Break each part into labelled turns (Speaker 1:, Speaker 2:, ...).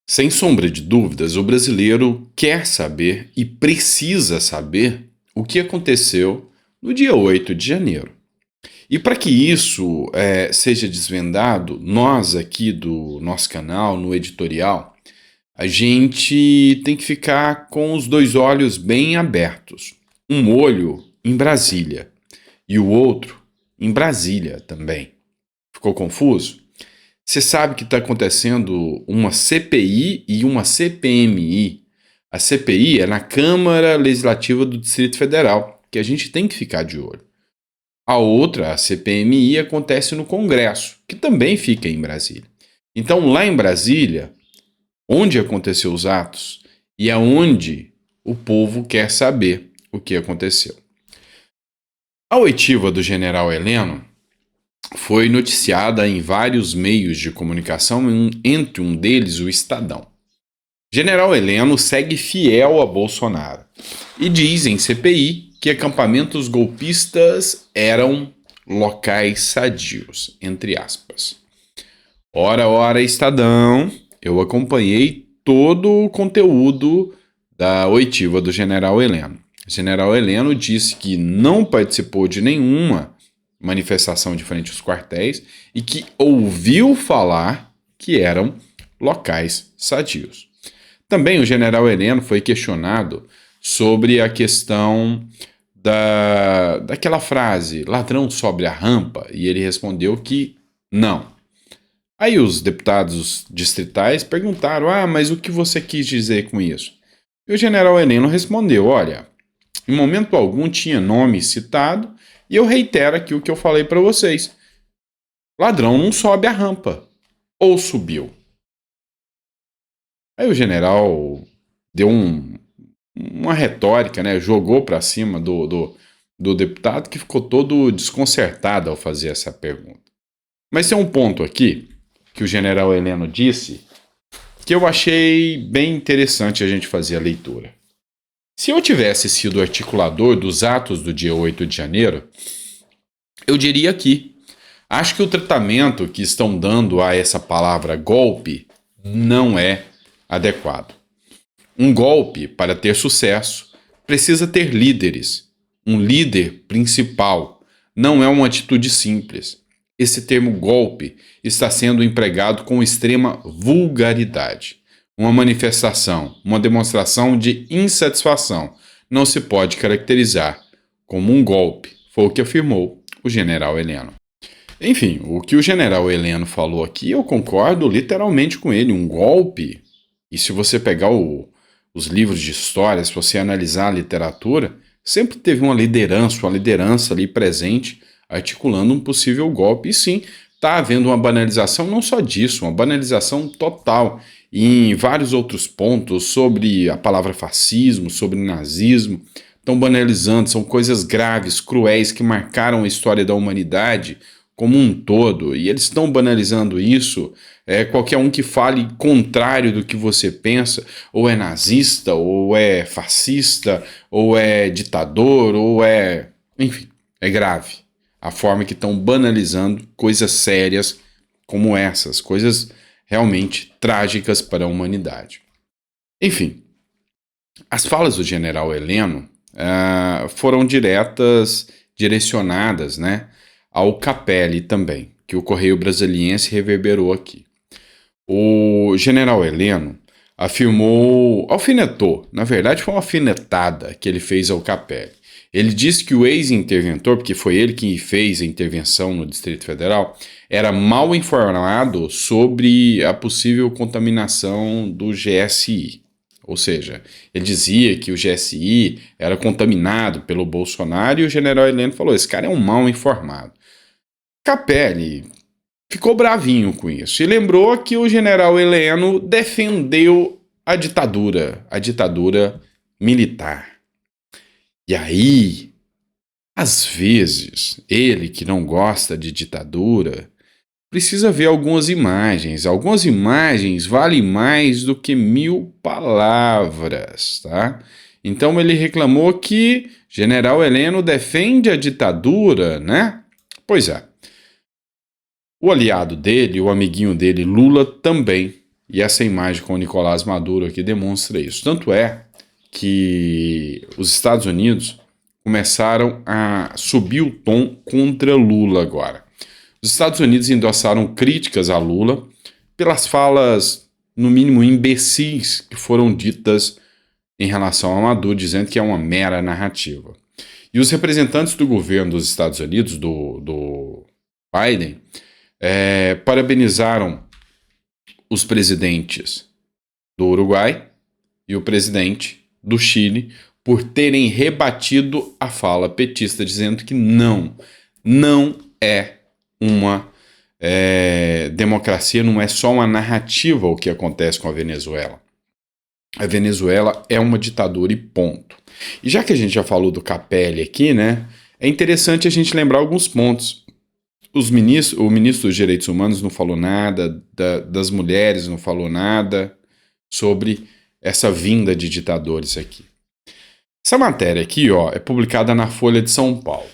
Speaker 1: Sem sombra de dúvidas, o brasileiro quer saber e precisa saber o que aconteceu no dia 8 de janeiro. E para que isso seja desvendado, nós aqui do nosso canal, no editorial, a gente tem que ficar com os dois olhos bem abertos. Um olho em Brasília e o outro em Brasília também. Ficou confuso? Você sabe que está acontecendo uma CPI e uma CPMI. A CPI é na Câmara Legislativa do Distrito Federal, que a gente tem que ficar de olho. A outra, a CPMI, acontece no Congresso, que também fica em Brasília. Então, lá em Brasília, onde aconteceu os atos e aonde o povo quer saber o que aconteceu. A oitiva do general Heleno foi noticiada em vários meios de comunicação, entre um deles o Estadão. General Heleno segue fiel a Bolsonaro e diz em CPI que acampamentos golpistas eram locais sadios, entre aspas. Ora, Estadão, eu acompanhei todo o conteúdo da oitiva do general Heleno. O general Heleno disse que não participou de nenhuma manifestação de frente aos quartéis e que ouviu falar que eram locais sadios. Também o general Heleno foi questionado sobre a questão daquela frase, ladrão sobe a rampa, e ele respondeu que não. Aí os deputados distritais perguntaram, mas o que você quis dizer com isso? E o general Heleno respondeu, olha, em momento algum tinha nome citado, e eu reitero aqui o que eu falei para vocês. Ladrão não sobe a rampa. Ou subiu. Aí o general deu uma retórica, né? Jogou para cima do deputado, que ficou todo desconcertado ao fazer essa pergunta. Mas tem um ponto aqui que o general Heleno disse que eu achei bem interessante a gente fazer a leitura. Se eu tivesse sido articulador dos atos do dia 8 de janeiro, eu diria aqui, acho que o tratamento que estão dando a essa palavra golpe não é adequado. Um golpe, para ter sucesso, precisa ter líderes. Um líder principal não é uma atitude simples. Esse termo golpe está sendo empregado com extrema vulgaridade. Uma manifestação, uma demonstração de insatisfação não se pode caracterizar como um golpe, foi o que afirmou o general Heleno. Enfim, o que o general Heleno falou aqui, eu concordo literalmente com ele, um golpe. E se você pegar os livros de história, se você analisar a literatura, sempre teve uma liderança ali presente, articulando um possível golpe. E sim, está havendo uma banalização, não só disso, uma banalização total em vários outros pontos sobre a palavra fascismo, sobre nazismo. Estão banalizando, são coisas graves, cruéis, que marcaram a história da humanidade como um todo, e eles estão banalizando isso. Qualquer um que fale contrário do que você pensa, ou é nazista, ou é fascista, ou é ditador, enfim, é grave. A forma que estão banalizando coisas sérias como essas, coisas realmente trágicas para a humanidade. Enfim, as falas do general Heleno foram direcionadas, né, ao Capelli também, que o Correio Brasiliense reverberou aqui. O general Heleno alfinetou, na verdade foi uma alfinetada que ele fez ao Capelli. Ele disse que o ex-interventor, porque foi ele que fez a intervenção no Distrito Federal, era mal informado sobre a possível contaminação do GSI. Ou seja, ele dizia que o GSI era contaminado pelo Bolsonaro e o general Heleno falou, esse cara é um mal informado. Capelli ficou bravinho com isso e lembrou que o general Heleno defendeu a ditadura militar. E aí, às vezes, ele que não gosta de ditadura, precisa ver algumas imagens. Algumas imagens valem mais do que 1000 palavras, tá? Então ele reclamou que general Heleno defende a ditadura, né? Pois é. O aliado dele, o amiguinho dele, Lula, também. E essa imagem com o Nicolás Maduro aqui demonstra isso. Tanto é que os Estados Unidos começaram a subir o tom contra Lula agora. Os Estados Unidos endossaram críticas a Lula pelas falas, no mínimo, imbecis que foram ditas em relação a Maduro, dizendo que é uma mera narrativa. E os representantes do governo dos Estados Unidos, do Biden, parabenizaram os presidentes do Uruguai e o presidente do Chile por terem rebatido a fala petista, dizendo que não é uma democracia, não é só uma narrativa o que acontece com a Venezuela. A Venezuela é uma ditadura e ponto. E já que a gente já falou do Capelli aqui, né, é interessante a gente lembrar alguns pontos. O ministro dos Direitos Humanos não falou nada, das mulheres não falou nada sobre essa vinda de ditadores aqui. Essa matéria aqui, ó, é publicada na Folha de São Paulo.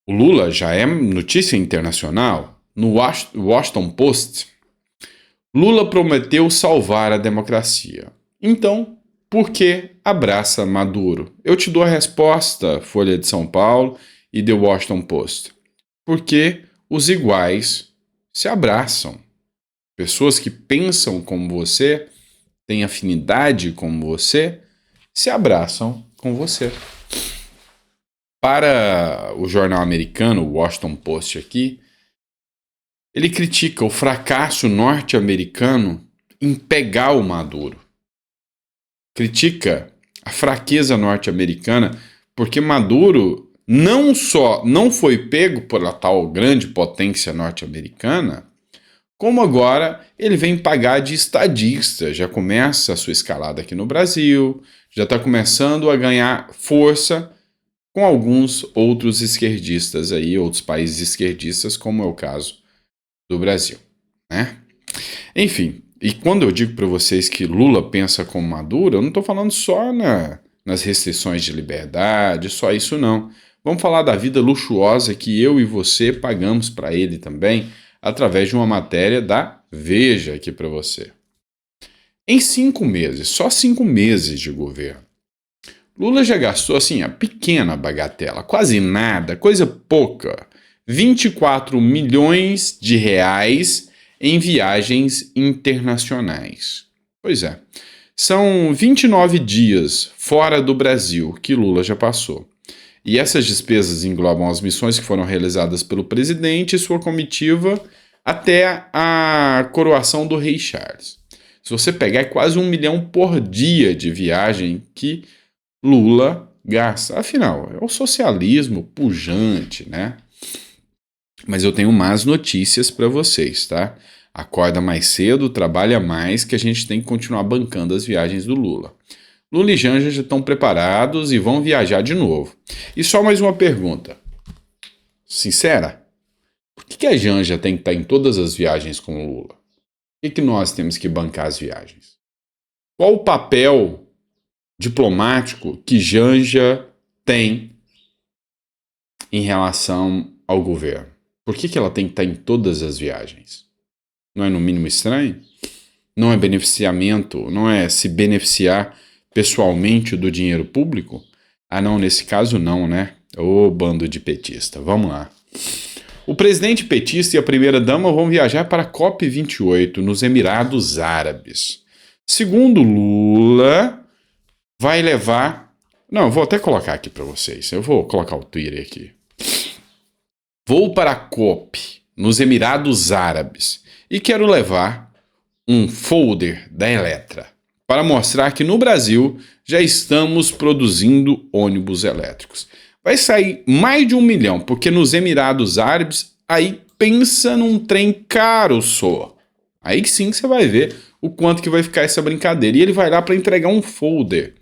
Speaker 1: O Lula já é notícia internacional. No Washington Post, Lula prometeu salvar a democracia. Então, por que abraça Maduro? Eu te dou a resposta, Folha de São Paulo e The Washington Post. Porque os iguais se abraçam. Pessoas que pensam como você, têm afinidade como você, se abraçam com você. Para o jornal americano, o Washington Post aqui, ele critica o fracasso norte-americano em pegar o Maduro. Critica a fraqueza norte-americana, porque Maduro não só não foi pego pela tal grande potência norte-americana, como agora ele vem pagar de estadista, já começa a sua escalada aqui no Brasil, já está começando a ganhar força com alguns outros esquerdistas aí, outros países esquerdistas, como é o caso do Brasil, né? Enfim, e quando eu digo para vocês que Lula pensa como Maduro, eu não estou falando só nas restrições de liberdade, só isso não. Vamos falar da vida luxuosa que eu e você pagamos para ele também, através de uma matéria da Veja aqui para você. Em 5 meses, só 5 meses de governo, Lula já gastou assim a pequena bagatela, quase nada, coisa pouca, 24 milhões de reais em viagens internacionais. Pois é, são 29 dias fora do Brasil que Lula já passou. E essas despesas englobam as missões que foram realizadas pelo presidente e sua comitiva até a coroação do rei Charles. Se você pegar, é quase 1 milhão por dia de viagem que Lula gasta. Afinal, é o socialismo pujante, né? Mas eu tenho más notícias para vocês, tá? Acorda mais cedo, trabalha mais, que a gente tem que continuar bancando as viagens do Lula. Lula e Janja já estão preparados e vão viajar de novo. E só mais uma pergunta. Sincera? Por que a Janja tem que estar em todas as viagens com o Lula? Por que nós temos que bancar as viagens? Qual o papel diplomático que Janja tem em relação ao governo? Por que ela tem que estar em todas as viagens? Não é no mínimo estranho? Não é beneficiamento? Não é se beneficiar pessoalmente do dinheiro público? Ah não, nesse caso não, né? Ô bando de petista, vamos lá. O presidente petista e a primeira-dama vão viajar para a COP28 nos Emirados Árabes. Segundo Lula, vai levar... Não, eu vou até colocar aqui para vocês. Eu vou colocar o Twitter aqui. Vou para a COP nos Emirados Árabes e quero levar um folder da Eletra para mostrar que no Brasil já estamos produzindo ônibus elétricos. Vai sair mais de 1 milhão, porque nos Emirados Árabes, aí pensa num trem caro só. Aí sim você vai ver o quanto que vai ficar essa brincadeira. E ele vai lá para entregar um folder.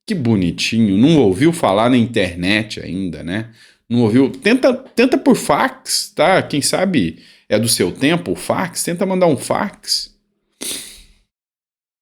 Speaker 1: Que bonitinho, não ouviu falar na internet ainda, né? Não ouviu? Tenta por fax, tá? Quem sabe é do seu tempo o fax, tenta mandar um fax.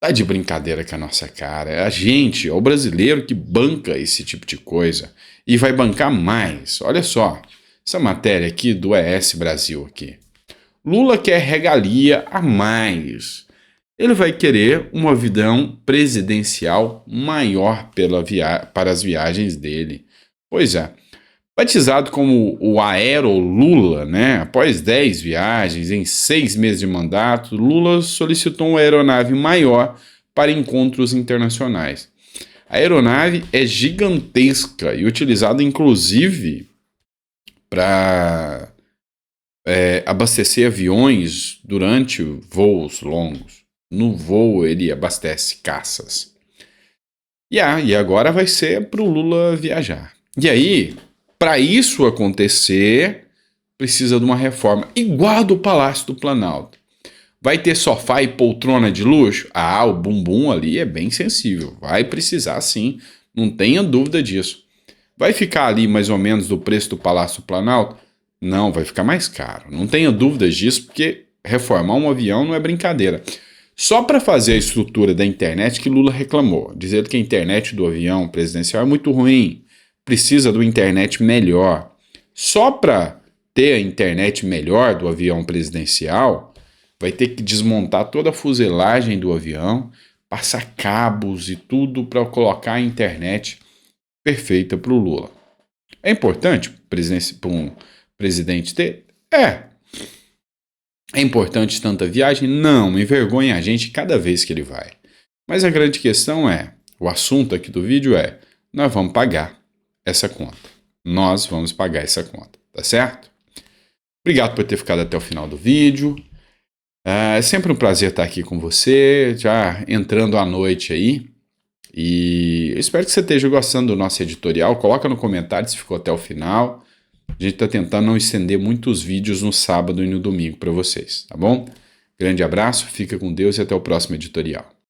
Speaker 1: Tá de brincadeira com a nossa cara. É a gente, é o brasileiro que banca esse tipo de coisa. E vai bancar mais. Olha só, essa matéria aqui do ES Brasil aqui. Lula quer regalia a mais. ele vai querer uma visão presidencial maior para as viagens dele. Pois é. Batizado como o Aero Lula, né? Após 10 viagens em 6 meses de mandato, Lula solicitou uma aeronave maior para encontros internacionais. A aeronave é gigantesca e utilizada inclusive para abastecer aviões durante voos longos. No voo ele abastece caças. E agora vai ser para o Lula viajar. E aí, para isso acontecer, precisa de uma reforma igual a do Palácio do Planalto. Vai ter sofá e poltrona de luxo? Ah, o bumbum ali é bem sensível. Vai precisar sim, não tenha dúvida disso. Vai ficar ali mais ou menos do preço do Palácio do Planalto? Não, vai ficar mais caro. Não tenha dúvidas disso, porque reformar um avião não é brincadeira. Só para fazer a estrutura da internet que Lula reclamou, dizendo que a internet do avião presidencial é muito ruim, precisa de uma internet melhor. Só para ter a internet melhor do avião presidencial, vai ter que desmontar toda a fuselagem do avião, passar cabos e tudo para colocar a internet perfeita para o Lula. É importante para um presidente ter? É. É importante tanta viagem? Não, envergonha a gente cada vez que ele vai. Mas a grande questão é, o assunto aqui do vídeo é, nós vamos pagar essa conta. Nós vamos pagar essa conta, tá certo? Obrigado por ter ficado até o final do vídeo. É sempre um prazer estar aqui com você, já entrando à noite aí. E eu espero que você esteja gostando do nosso editorial. Coloca no comentário se ficou até o final. A gente está tentando não estender muitos vídeos no sábado e no domingo para vocês, tá bom? Grande abraço, fica com Deus e até o próximo editorial.